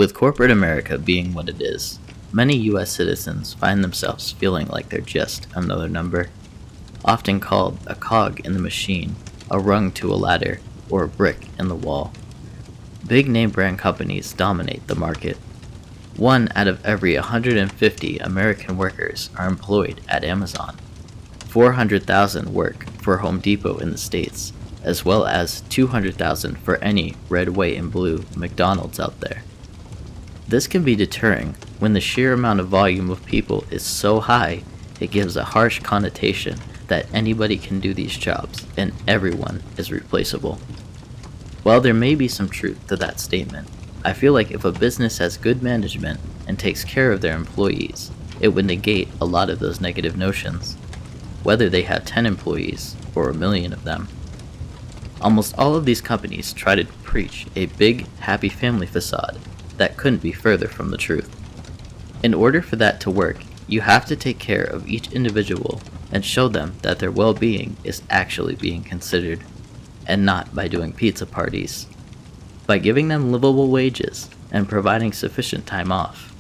With corporate America being what it is, many US citizens find themselves feeling like they're just another number, often called a cog in the machine, a rung to a ladder, or a brick in the wall. Big name brand companies dominate the market. 1 out of every 150 American workers are employed at Amazon. 400,000 work for Home Depot in the States, as well as 200,000 for any red, white, and blue McDonald's out there. This can be deterring when the sheer amount of volume of people is so high, it gives a harsh connotation that anybody can do these jobs and everyone is replaceable. While there may be some truth to that statement, I feel like if a business has good management and takes care of their employees, it would negate a lot of those negative notions, whether they have 10 employees or a million of them. Almost all of these companies try to preach a big, happy family facade that couldn't be further from the truth. In order for that to work, you have to take care of each individual and show them that their well-being is actually being considered, and not by doing pizza parties. By giving them livable wages and providing sufficient time off.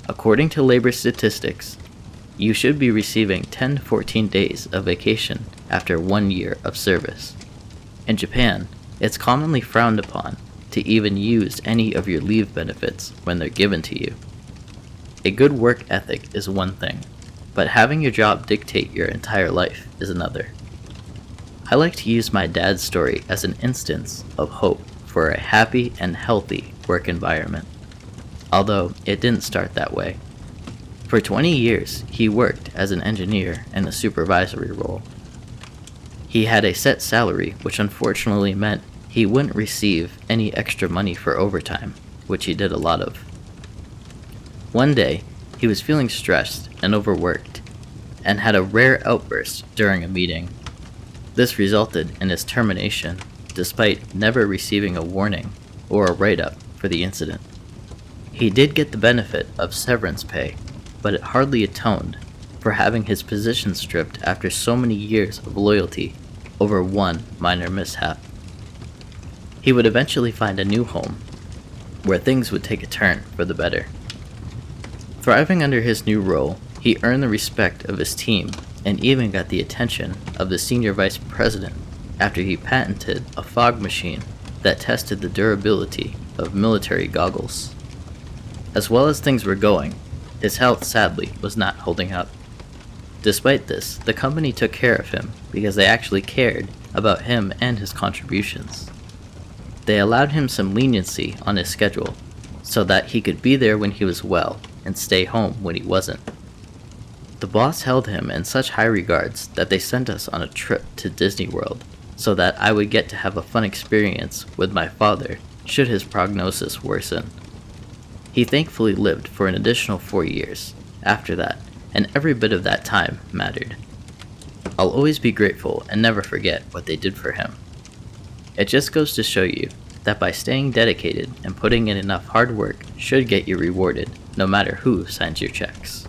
According to labor statistics, you should be receiving 10 to 14 days of vacation after 1 year of service. In Japan, it's commonly frowned upon to even use any of your leave benefits when they're given to you. A good work ethic is one thing, but having your job dictate your entire life is another. I like to use my dad's story as an instance of hope for a happy and healthy work environment, although it didn't start that way. For 20 years, he worked as an engineer in a supervisory role. He had a set salary, which unfortunately meant he wouldn't receive any extra money for overtime, which he did a lot of. One day, he was feeling stressed and overworked, and had a rare outburst during a meeting. This resulted in his termination, despite never receiving a warning or a write-up for the incident. He did get the benefit of severance pay, but it hardly atoned for having his position stripped after so many years of loyalty over one minor mishap. He would eventually find a new home, where things would take a turn for the better. Thriving under his new role, he earned the respect of his team and even got the attention of the senior vice president after he patented a fog machine that tested the durability of military goggles. As well as things were going, his health sadly was not holding up. Despite this, the company took care of him because they actually cared about him and his contributions. They allowed him some leniency on his schedule so that he could be there when he was well and stay home when he wasn't. The boss held him in such high regards that they sent us on a trip to Disney World so that I would get to have a fun experience with my father should his prognosis worsen. He thankfully lived for an additional 4 years after that, and every bit of that time mattered. I'll always be grateful and never forget what they did for him. It just goes to show you that by staying dedicated and putting in enough hard work should get you rewarded, no matter who signs your checks.